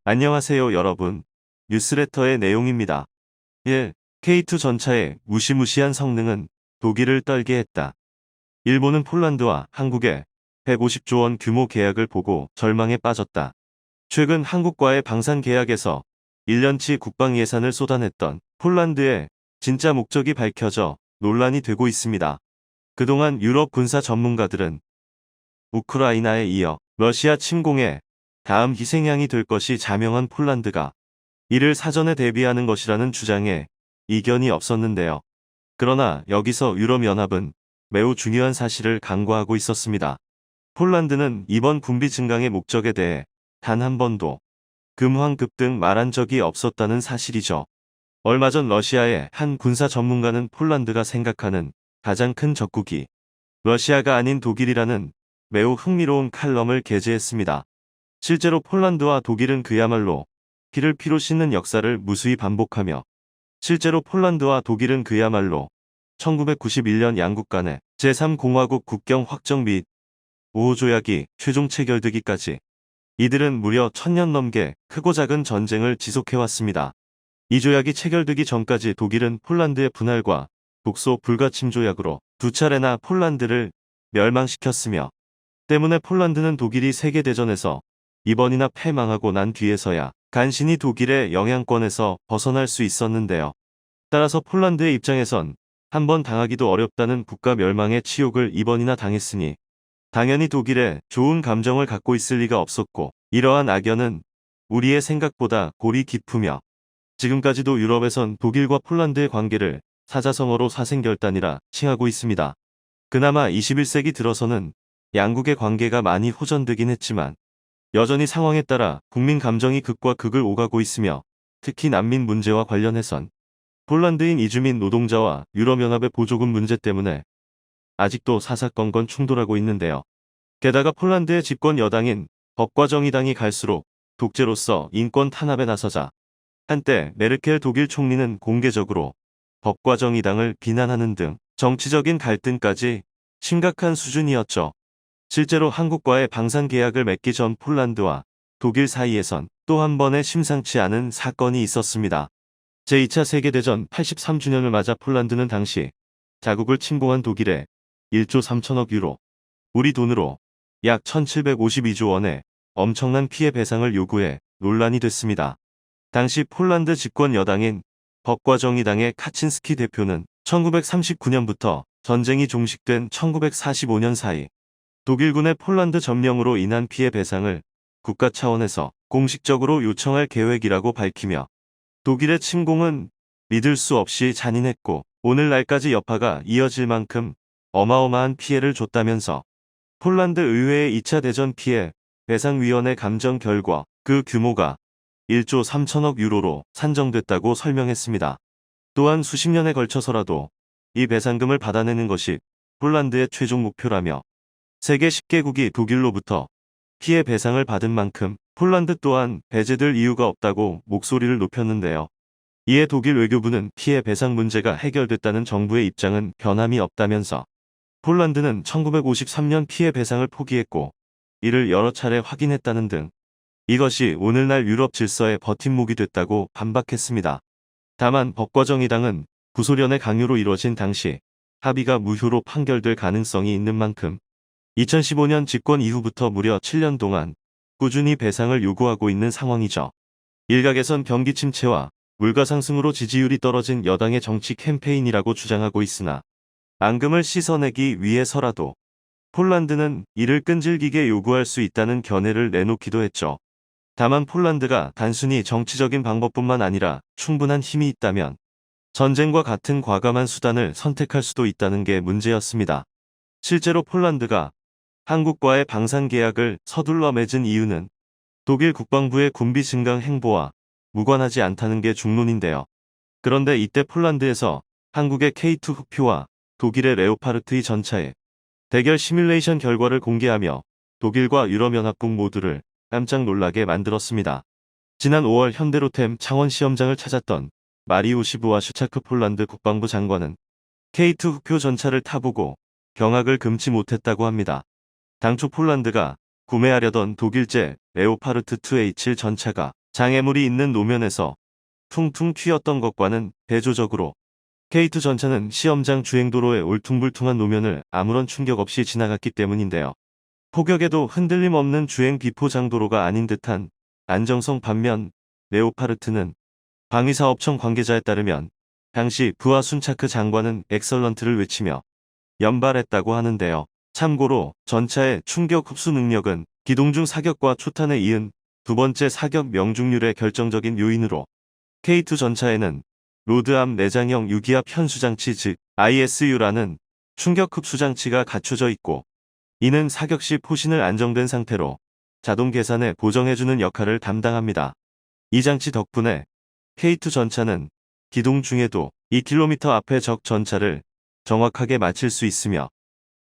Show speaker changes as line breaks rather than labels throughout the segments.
안녕하세요 여러분. 뉴스레터의 내용입니다. 1. K2 전차의 무시무시한 성능은 독일을 떨게 했다. 일본은 폴란드와 한국의 150조 원 규모 계약을 보고 절망에 빠졌다. 최근 한국과의 방산 계약에서 1년치 국방 예산을 쏟아냈던 폴란드의 진짜 목적이 밝혀져 논란이 되고 있습니다. 그동안 유럽 군사 전문가들은 우크라이나에 이어 러시아 침공에 다음 희생양이 될 것이 자명한 폴란드가 이를 사전에 대비하는 것이라는 주장에 이견이 없었는데요. 그러나 여기서 유럽연합은 매우 중요한 사실을 간과하고 있었습니다. 폴란드는 이번 군비 증강의 목적에 대해 단 한 번도 금황급등 말한 적이 없었다는 사실이죠. 얼마 전 러시아의 한 군사 전문가는 폴란드가 생각하는 가장 큰 적국이 러시아가 아닌 독일이라는 매우 흥미로운 칼럼을 게재했습니다. 실제로 폴란드와 독일은 그야말로 피를 피로 씻는 역사를 무수히 반복하며 실제로 폴란드와 독일은 그야말로 1991년 양국 간의 제3공화국 국경 확정 및 5호 조약이 최종 체결되기까지 이들은 무려 1000년 넘게 크고 작은 전쟁을 지속해왔습니다. 이 조약이 체결되기 전까지 독일은 폴란드의 분할과 독소 불가침 조약으로 두 차례나 폴란드를 멸망시켰으며 때문에 폴란드는 독일이 세계대전에서 이번이나 패망하고 난 뒤에서야 간신히 독일의 영향권에서 벗어날 수 있었는데요. 따라서 폴란드의 입장에선 한 번 당하기도 어렵다는 국가 멸망의 치욕을 이번이나 당했으니 당연히 독일에 좋은 감정을 갖고 있을 리가 없었고 이러한 악연은 우리의 생각보다 골이 깊으며 지금까지도 유럽에선 독일과 폴란드의 관계를 사자성어로 사생결단이라 칭하고 있습니다. 그나마 21세기 들어서는 양국의 관계가 많이 호전되긴 했지만 여전히 상황에 따라 국민 감정이 극과 극을 오가고 있으며 특히 난민 문제와 관련해선 폴란드인 이주민 노동자와 유럽연합의 보조금 문제 때문에 아직도 사사건건 충돌하고 있는데요. 게다가 폴란드의 집권 여당인 법과정의당이 갈수록 독재로서 인권 탄압에 나서자 한때 메르켈 독일 총리는 공개적으로 법과정의당을 비난하는 등 정치적인 갈등까지 심각한 수준이었죠. 실제로 한국과의 방산 계약을 맺기 전 폴란드와 독일 사이에선 또 한 번의 심상치 않은 사건이 있었습니다. 제2차 세계대전 83주년을 맞아 폴란드는 당시 자국을 침공한 독일에 1조 3천억 유로, 우리 돈으로 약 1752조 원의 엄청난 피해 배상을 요구해 논란이 됐습니다. 당시 폴란드 집권 여당인 법과정의당의 카친스키 대표는 1939년부터 전쟁이 종식된 1945년 사이 독일군의 폴란드 점령으로 인한 피해 배상을 국가 차원에서 공식적으로 요청할 계획이라고 밝히며 독일의 침공은 믿을 수 없이 잔인했고 오늘날까지 여파가 이어질 만큼 어마어마한 피해를 줬다면서 폴란드 의회의 2차 대전 피해 배상위원회 감정 결과 그 규모가 1조 3천억 유로로 산정됐다고 설명했습니다. 또한 수십 년에 걸쳐서라도 이 배상금을 받아내는 것이 폴란드의 최종 목표라며 세계 10개국이 독일로부터 피해 배상을 받은 만큼 폴란드 또한 배제될 이유가 없다고 목소리를 높였는데요. 이에 독일 외교부는 피해 배상 문제가 해결됐다는 정부의 입장은 변함이 없다면서 폴란드는 1953년 피해 배상을 포기했고 이를 여러 차례 확인했다는 등 이것이 오늘날 유럽 질서의 버팀목이 됐다고 반박했습니다. 다만 법과정의당은 구소련의 강요로 이뤄진 당시 합의가 무효로 판결될 가능성이 있는 만큼 2015년 집권 이후부터 무려 7년 동안 꾸준히 배상을 요구하고 있는 상황이죠. 일각에선 경기 침체와 물가 상승으로 지지율이 떨어진 여당의 정치 캠페인이라고 주장하고 있으나 앙금을 씻어내기 위해서라도 폴란드는 이를 끈질기게 요구할 수 있다는 견해를 내놓기도 했죠. 다만 폴란드가 단순히 정치적인 방법뿐만 아니라 충분한 힘이 있다면 전쟁과 같은 과감한 수단을 선택할 수도 있다는 게 문제였습니다. 실제로 폴란드가 한국과의 방산 계약을 서둘러 맺은 이유는 독일 국방부의 군비 증강 행보와 무관하지 않다는 게 중론인데요. 그런데 이때 폴란드에서 한국의 K2 흑표와 독일의 레오파르트 2 전차의 대결 시뮬레이션 결과를 공개하며 독일과 유럽연합국 모두를 깜짝 놀라게 만들었습니다. 지난 5월 현대로템 창원 시험장을 찾았던 마리우시브와 슈차크 폴란드 국방부 장관은 K2 흑표 전차를 타보고 경악을 금치 못했다고 합니다. 당초 폴란드가 구매하려던 독일제 레오파르트 2H 전차가 장애물이 있는 노면에서 퉁퉁 튀었던 것과는 대조적으로 K2 전차는 시험장 주행도로의 울퉁불퉁한 노면을 아무런 충격 없이 지나갔기 때문인데요. 폭격에도 흔들림 없는 주행 비포장도로가 아닌 듯한 안정성. 반면 레오파르트는 방위사업청 관계자에 따르면 당시 부하 순차크 장관은 엑설런트를 외치며 연발했다고 하는데요. 참고로 전차의 충격 흡수 능력은 기동 중 사격과 초탄에 이은 두 번째 사격 명중률의 결정적인 요인으로 K2 전차에는 로드암 내장형 유기압 현수장치 즉 ISU라는 충격 흡수 장치가 갖춰져 있고, 이는 사격 시 포신을 안정된 상태로 자동 계산에 보정해주는 역할을 담당합니다. 이 장치 덕분에 K2 전차는 기동 중에도 2km 앞의 적 전차를 정확하게 맞힐 수 있으며,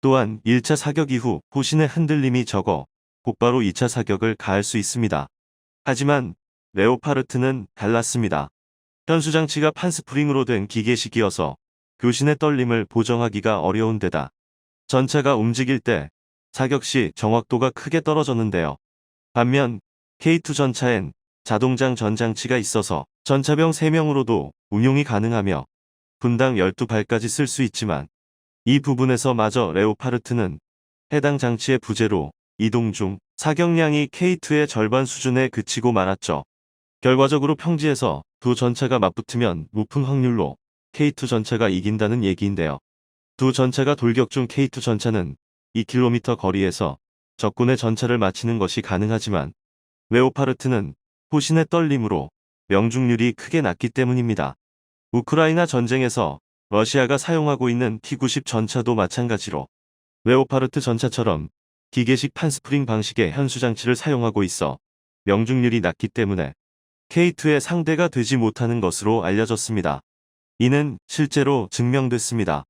또한 1차 사격 이후 포신의 흔들림이 적어 곧바로 2차 사격을 가할 수 있습니다. 하지만 레오파르트는 달랐습니다. 현수장치가 판스프링으로 된 기계식이어서 교신의 떨림을 보정하기가 어려운 데다 전차가 움직일 때 사격 시 정확도가 크게 떨어졌는데요. 반면 K2 전차엔 자동장 전장치가 있어서 전차병 3명으로도 운용이 가능하며 분당 12발까지 쓸 수 있지만, 이 부분에서 마저 레오파르트는 해당 장치의 부재로 이동 중 사격량이 K2의 절반 수준에 그치고 말았죠. 결과적으로 평지에서 두 전차가 맞붙으면 높은 확률로 K2 전차가 이긴다는 얘기인데요. 두 전차가 돌격 중 K2 전차는 2km 거리에서 적군의 전차를 맞히는 것이 가능하지만 레오파르트는 포신의 떨림으로 명중률이 크게 낮기 때문입니다. 우크라이나 전쟁에서 러시아가 사용하고 있는 T-90 전차도 마찬가지로 레오파르트 전차처럼 기계식 판스프링 방식의 현수장치를 사용하고 있어 명중률이 낮기 때문에 K2의 상대가 되지 못하는 것으로 알려졌습니다. 이는 실제로 증명됐습니다.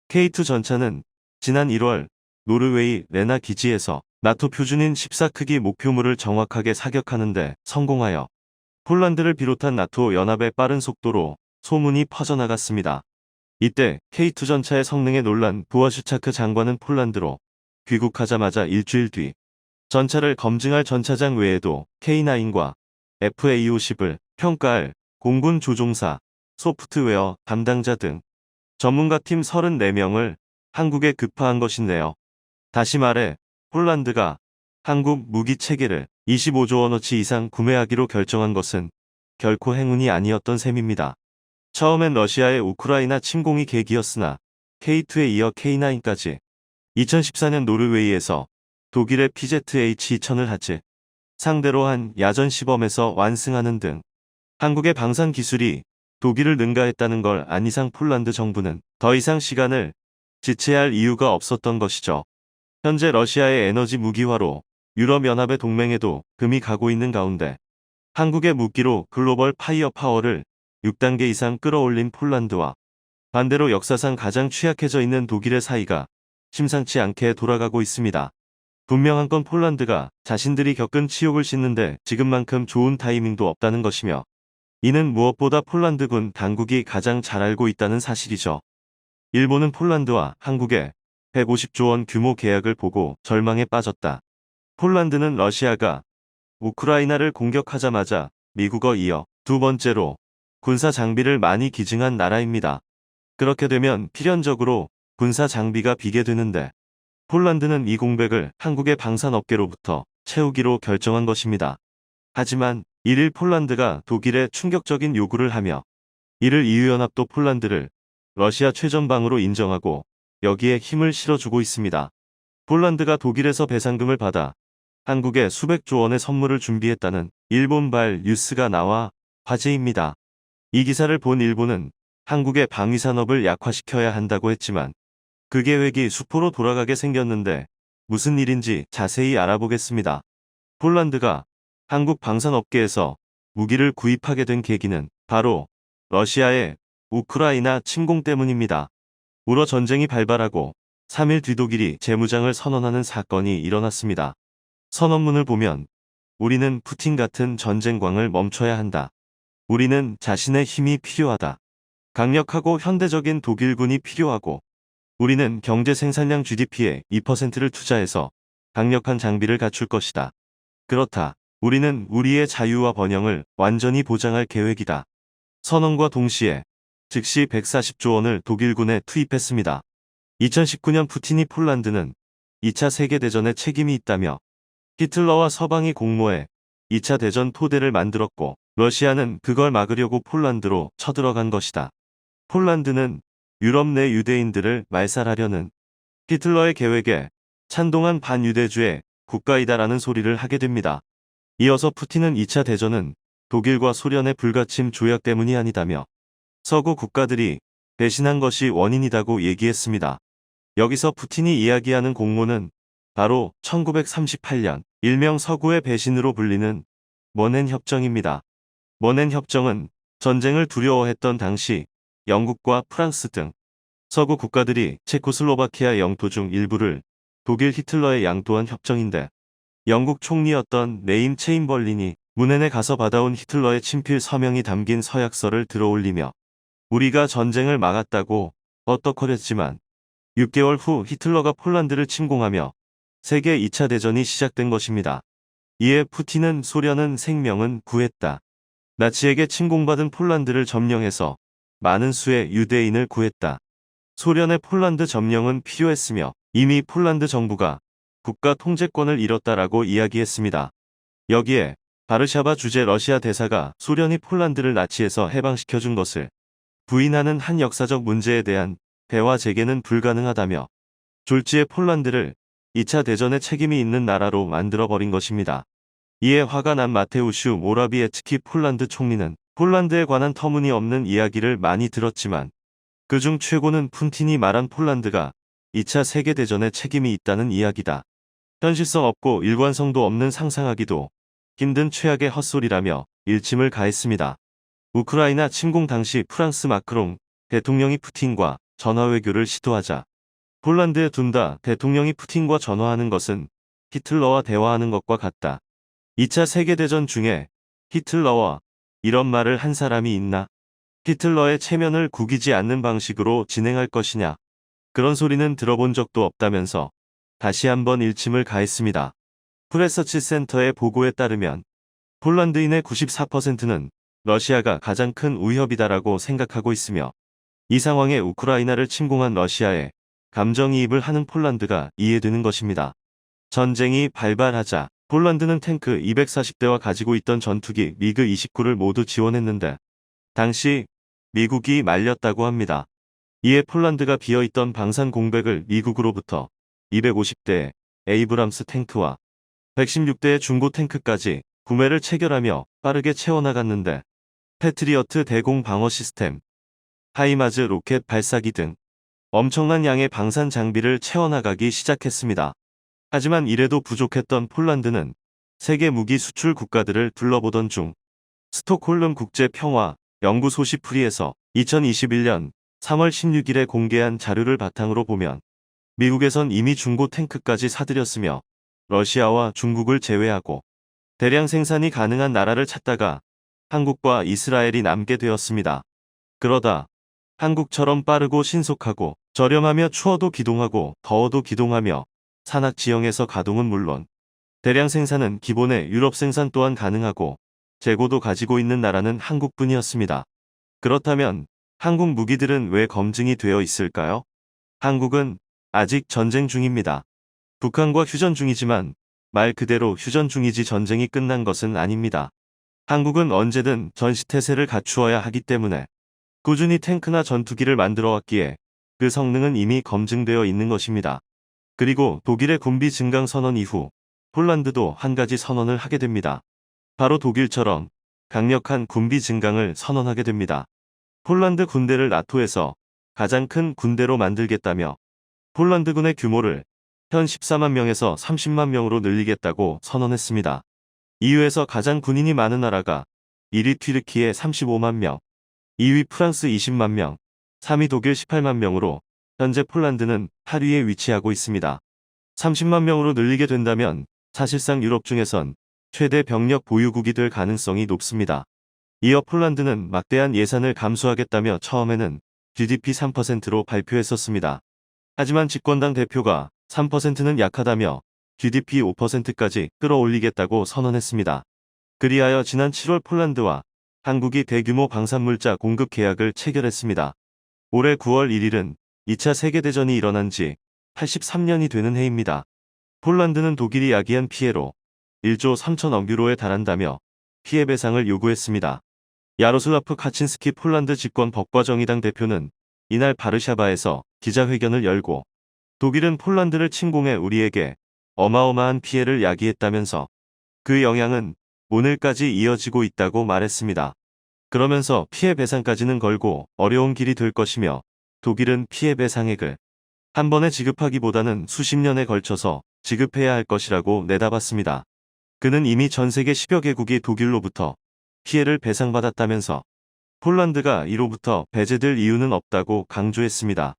K2 전차는 지난 1월 노르웨이 레나 기지에서 나토 표준인 14크기 목표물을 정확하게 사격하는 데 성공하여 폴란드를 비롯한 나토 연합의 빠른 속도로 소문이 퍼져나갔습니다. 이때 K2 전차의 성능에 놀란 부하슈차크 장관은 폴란드로 귀국하자마자 일주일 뒤 전차를 검증할 전차장 외에도 K9과 FA50을 평가할 공군 조종사, 소프트웨어 담당자 등 전문가팀 34명을 한국에 급파한 것인데요. 다시 말해 폴란드가 한국 무기 체계를 25조 원어치 이상 구매하기로 결정한 것은 결코 행운이 아니었던 셈입니다. 처음엔 러시아의 우크라이나 침공이 계기였으나 K2에 이어 K9까지 2014년 노르웨이에서 독일의 PZH-2000을 하지 상대로 한 야전 시범에서 완승하는 등 한국의 방산 기술이 독일을 능가했다는 걸 안 이상 폴란드 정부는 더 이상 시간을 지체할 이유가 없었던 것이죠. 현재 러시아의 에너지 무기화로 유럽연합의 동맹에도 금이 가고 있는 가운데 한국의 무기로 글로벌 파이어 파워를 6단계 이상 끌어올린 폴란드와 반대로 역사상 가장 취약해져 있는 독일의 사이가 심상치 않게 돌아가고 있습니다. 분명한 건 폴란드가 자신들이 겪은 치욕을 씻는데 지금만큼 좋은 타이밍도 없다는 것이며, 이는 무엇보다 폴란드군 당국이 가장 잘 알고 있다는 사실이죠. 일본은 폴란드와 한국의 150조 원 규모 계약을 보고 절망에 빠졌다. 폴란드는 러시아가 우크라이나를 공격하자마자 미국에 이어 두 번째로 군사 장비를 많이 기증한 나라입니다. 그렇게 되면 필연적으로 군사 장비가 비게 되는데, 폴란드는 이 공백을 한국의 방산업계로부터 채우기로 결정한 것입니다. 하지만 이를 폴란드가 독일에 충격적인 요구를 하며, 이를 EU연합도 폴란드를 러시아 최전방으로 인정하고 여기에 힘을 실어주고 있습니다. 폴란드가 독일에서 배상금을 받아 한국에 수백조 원의 선물을 준비했다는 일본발 뉴스가 나와 화제입니다. 이 기사를 본 일본은 한국의 방위산업을 약화시켜야 한다고 했지만 그 계획이 수포로 돌아가게 생겼는데 무슨 일인지 자세히 알아보겠습니다. 폴란드가 한국 방산업계에서 무기를 구입하게 된 계기는 바로 러시아의 우크라이나 침공 때문입니다. 우러 전쟁이 발발하고 3일 뒤 독일이 재무장을 선언하는 사건이 일어났습니다. 선언문을 보면 우리는 푸틴 같은 전쟁광을 멈춰야 한다. 우리는 자신의 힘이 필요하다. 강력하고 현대적인 독일군이 필요하고, 우리는 경제 생산량 GDP의 2%를 투자해서 강력한 장비를 갖출 것이다. 그렇다. 우리는 우리의 자유와 번영을 완전히 보장할 계획이다. 선언과 동시에 즉시 140조 원을 독일군에 투입했습니다. 2019년 푸틴이 폴란드는 2차 세계대전에 책임이 있다며 히틀러와 서방이 공모해 2차 대전 토대를 만들었고 러시아는 그걸 막으려고 폴란드로 쳐들어간 것이다. 폴란드는 유럽 내 유대인들을 말살하려는 히틀러의 계획에 찬동한 반유대주의 국가이다라는 소리를 하게 됩니다. 이어서 푸틴은 2차 대전은 독일과 소련의 불가침 조약 때문이 아니다며 서구 국가들이 배신한 것이 원인이라고 얘기했습니다. 여기서 푸틴이 이야기하는 공모는 바로 1938년 일명 서구의 배신으로 불리는 머넨 협정입니다. 머넨 협정은 전쟁을 두려워했던 당시 영국과 프랑스 등 서구 국가들이 체코슬로바키아 영토 중 일부를 독일 히틀러에 양도한 협정인데 영국 총리였던 레임 체인벌린이 문헨에 가서 받아온 히틀러의 친필 서명이 담긴 서약서를 들어올리며 우리가 전쟁을 막았다고 헛떡거렸지만 6개월 후 히틀러가 폴란드를 침공하며 세계 2차 대전이 시작된 것입니다. 이에 푸틴은 소련은 생명은 구했다. 나치에게 침공받은 폴란드를 점령해서 많은 수의 유대인을 구했다. 소련의 폴란드 점령은 필요했으며 이미 폴란드 정부가 국가 통제권을 잃었다라고 이야기했습니다. 여기에 바르샤바 주재 러시아 대사가 소련이 폴란드를 나치에서 해방시켜준 것을 부인하는 한 역사적 문제에 대한 대화 재개는 불가능하다며 졸지에 폴란드를 2차 대전에 책임이 있는 나라로 만들어버린 것입니다. 이에 화가 난 마테우슈 모라비에츠키 폴란드 총리는 폴란드에 관한 터무니없는 이야기를 많이 들었지만 그중 최고는 푸틴이 말한 폴란드가 2차 세계대전에 책임이 있다는 이야기다. 현실성 없고 일관성도 없는 상상하기도 힘든 최악의 헛소리라며 일침을 가했습니다. 우크라이나 침공 당시 프랑스 마크롱 대통령이 푸틴과 전화외교를 시도하자 폴란드에 둔다 대통령이 푸틴과 전화하는 것은 히틀러와 대화하는 것과 같다. 2차 세계대전 중에 히틀러와 이런 말을 한 사람이 있나? 히틀러의 체면을 구기지 않는 방식으로 진행할 것이냐? 그런 소리는 들어본 적도 없다면서 다시 한번 일침을 가했습니다. 프레서치 센터의 보고에 따르면 폴란드인의 94%는 러시아가 가장 큰 위협이다라고 생각하고 있으며 이 상황에 우크라이나를 침공한 러시아에 감정이입을 하는 폴란드가 이해되는 것입니다. 전쟁이 발발하자 폴란드는 탱크 240대와 가지고 있던 전투기 미그 29를 모두 지원했는데 당시 미국이 말렸다고 합니다. 이에 폴란드가 비어있던 방산 공백을 미국으로부터 250대의 에이브람스 탱크와 116대의 중고 탱크까지 구매를 체결하며 빠르게 채워나갔는데 패트리어트 대공 방어 시스템, 하이마즈 로켓 발사기 등 엄청난 양의 방산 장비를 채워나가기 시작했습니다. 하지만 이래도 부족했던 폴란드는 세계 무기 수출 국가들을 둘러보던 중 스톡홀름 국제평화 연구소 시프리에서 2021년 3월 16일에 공개한 자료를 바탕으로 보면 미국에선 이미 중고 탱크까지 사들였으며 러시아와 중국을 제외하고 대량 생산이 가능한 나라를 찾다가 한국과 이스라엘이 남게 되었습니다. 그러다 한국처럼 빠르고 신속하고 저렴하며 추워도 기동하고 더워도 기동하며 산악 지형에서 가동은 물론 대량 생산은 기본의 유럽 생산 또한 가능하고 재고도 가지고 있는 나라는 한국뿐이었습니다. 그렇다면 한국 무기들은 왜 검증이 되어 있을까요? 한국은 아직 전쟁 중입니다. 북한과 휴전 중이지만 말 그대로 휴전 중이지 전쟁이 끝난 것은 아닙니다. 한국은 언제든 전시태세를 갖추어야 하기 때문에 꾸준히 탱크나 전투기를 만들어 왔기에 그 성능은 이미 검증되어 있는 것입니다. 그리고 독일의 군비 증강 선언 이후 폴란드도 한 가지 선언을 하게 됩니다. 바로 독일처럼 강력한 군비 증강을 선언하게 됩니다. 폴란드 군대를 나토에서 가장 큰 군대로 만들겠다며 폴란드군의 규모를 현 14만 명에서 30만 명으로 늘리겠다고 선언했습니다. EU에서 가장 군인이 많은 나라가 1위 튀르키예 35만 명, 2위 프랑스 20만 명, 3위 독일 18만 명으로 현재 폴란드는 8위에 위치하고 있습니다. 30만 명으로 늘리게 된다면 사실상 유럽 중에선 최대 병력 보유국이 될 가능성이 높습니다. 이어 폴란드는 막대한 예산을 감수하겠다며 처음에는 GDP 3%로 발표했었습니다. 하지만 집권당 대표가 3%는 약하다며 GDP 5%까지 끌어올리겠다고 선언했습니다. 그리하여 지난 7월 폴란드와 한국이 대규모 방산물자 공급 계약을 체결했습니다. 올해 9월 1일은 2차 세계대전이 일어난 지 83년이 되는 해입니다. 폴란드는 독일이 야기한 피해로 1조 3천억 유로에 달한다며 피해 배상을 요구했습니다. 야로슬라프 카친스키 폴란드 집권 법과정의당 대표는 이날 바르샤바에서 기자회견을 열고 독일은 폴란드를 침공해 우리에게 어마어마한 피해를 야기했다면서 그 영향은 오늘까지 이어지고 있다고 말했습니다. 그러면서 피해 배상까지는 걸고 어려운 길이 될 것이며 독일은 피해 배상액을 한 번에 지급하기보다는 수십 년에 걸쳐서 지급해야 할 것이라고 내다봤습니다. 그는 이미 전 세계 10여 개국이 독일로부터 피해를 배상받았다면서 폴란드가 이로부터 배제될 이유는 없다고 강조했습니다.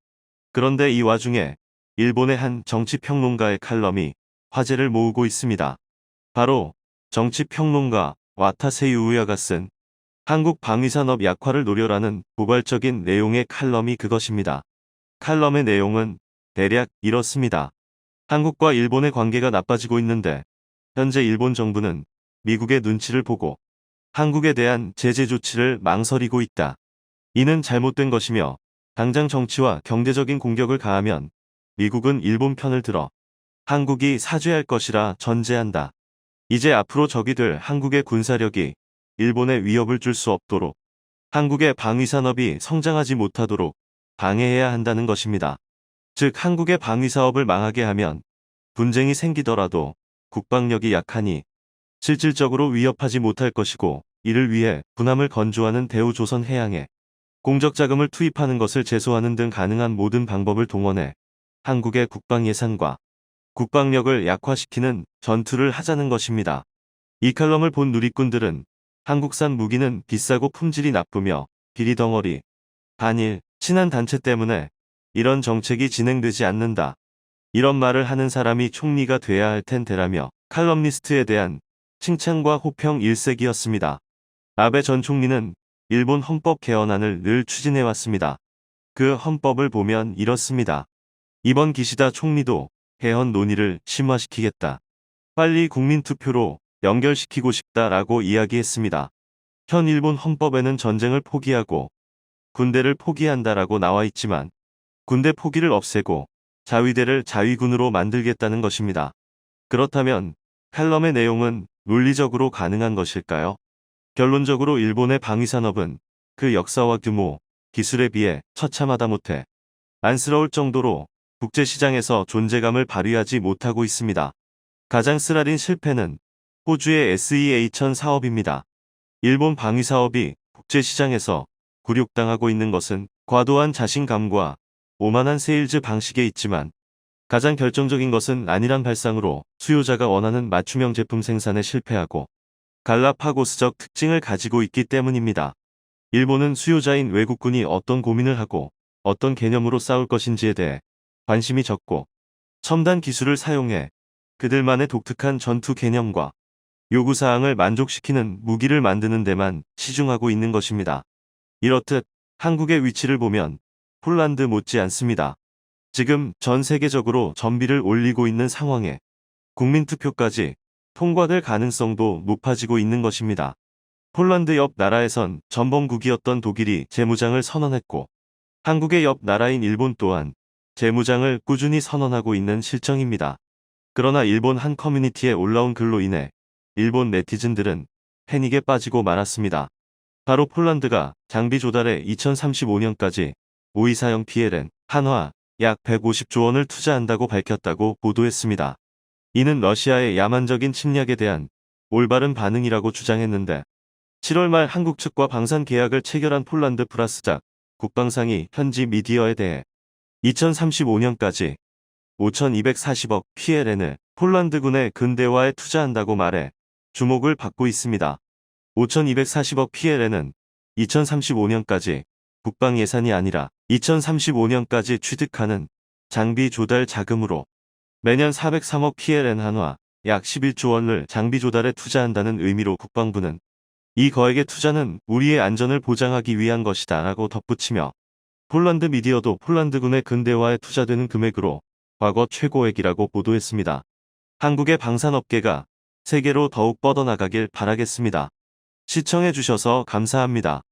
그런데 이 와중에 일본의 한 정치평론가의 칼럼이 화제를 모으고 있습니다. 바로 정치평론가 와타세 유우야가 쓴 한국 방위산업 약화를 노려라는 포괄적인 내용의 칼럼이 그것입니다. 칼럼의 내용은 대략 이렇습니다. 한국과 일본의 관계가 나빠지고 있는데 현재 일본 정부는 미국의 눈치를 보고 한국에 대한 제재 조치를 망설이고 있다. 이는 잘못된 것이며 당장 정치와 경제적인 공격을 가하면 미국은 일본 편을 들어 한국이 사죄할 것이라 전제한다. 이제 앞으로 적이 될 한국의 군사력이 일본에 위협을 줄 수 없도록 한국의 방위산업이 성장하지 못하도록 방해해야 한다는 것입니다. 즉 한국의 방위사업을 망하게 하면 분쟁이 생기더라도 국방력이 약하니 실질적으로 위협하지 못할 것이고 이를 위해 군함을 건조하는 대우조선 해양에 공적 자금을 투입하는 것을 제소하는 등 가능한 모든 방법을 동원해 한국의 국방 예산과 국방력을 약화시키는 전투를 하자는 것입니다. 이 칼럼을 본 누리꾼들은 한국산 무기는 비싸고 품질이 나쁘며 비리덩어리, 반일, 친한 단체 때문에 이런 정책이 진행되지 않는다. 이런 말을 하는 사람이 총리가 돼야 할 텐데라며 칼럼니스트에 대한 칭찬과 호평 일색이었습니다. 아베 전 총리는 일본 헌법 개헌안을 늘 추진해왔습니다. 그 헌법을 보면 이렇습니다. 이번 기시다 총리도 개헌 논의를 심화시키겠다. 빨리 국민투표로 연결시키고 싶다라고 이야기했습니다. 현 일본 헌법에는 전쟁을 포기하고 군대를 포기한다라고 나와 있지만 군대 포기를 없애고 자위대를 자위군으로 만들겠다는 것입니다. 그렇다면 칼럼의 내용은 논리적으로 가능한 것일까요? 결론적으로 일본의 방위산업은 그 역사와 규모, 기술에 비해 처참하다 못해 안쓰러울 정도로 국제시장에서 존재감을 발휘하지 못하고 있습니다. 가장 쓰라린 실패는 호주의 SEH-1000 사업입니다. 일본 방위사업이 국제시장에서 굴욕당하고 있는 것은 과도한 자신감과 오만한 세일즈 방식에 있지만 가장 결정적인 것은 안일한 발상으로 수요자가 원하는 맞춤형 제품 생산에 실패하고 갈라파고스적 특징을 가지고 있기 때문입니다. 일본은 수요자인 외국군이 어떤 고민을 하고 어떤 개념으로 싸울 것인지에 대해 관심이 적고 첨단 기술을 사용해 그들만의 독특한 전투 개념과 요구사항을 만족시키는 무기를 만드는 데만 치중하고 있는 것입니다. 이렇듯 한국의 위치를 보면 폴란드 못지 않습니다. 지금 전 세계적으로 전비를 올리고 있는 상황에 국민투표까지 통과될 가능성도 높아지고 있는 것입니다. 폴란드 옆 나라에선 전범국이었던 독일이 재무장을 선언했고 한국의 옆 나라인 일본 또한 재무장을 꾸준히 선언하고 있는 실정입니다. 그러나 일본 한 커뮤니티에 올라온 글로 인해 일본 네티즌들은 패닉에 빠지고 말았습니다. 바로 폴란드가 장비 조달에 2035년까지 오이사형 PLN 한화 약 150조 원을 투자한다고 밝혔다고 보도했습니다. 이는 러시아의 야만적인 침략에 대한 올바른 반응이라고 주장했는데 7월 말 한국 측과 방산 계약을 체결한 폴란드 프라스작 국방상이 현지 미디어에 대해 2035년까지 5,240억 PLN을 폴란드군의 근대화에 투자한다고 말해 주목을 받고 있습니다. 5,240억 PLN은 2035년까지 국방 예산이 아니라 2035년까지 취득하는 장비 조달 자금으로 매년 403억 PLN 한화 약 11조 원을 장비 조달에 투자한다는 의미로 국방부는 이 거액의 투자는 우리의 안전을 보장하기 위한 것이다 라고 덧붙이며 폴란드 미디어도 폴란드군의 근대화에 투자되는 금액으로 과거 최고액이라고 보도했습니다. 한국의 방산업계가 세계로 더욱 뻗어나가길 바라겠습니다. 시청해주셔서 감사합니다.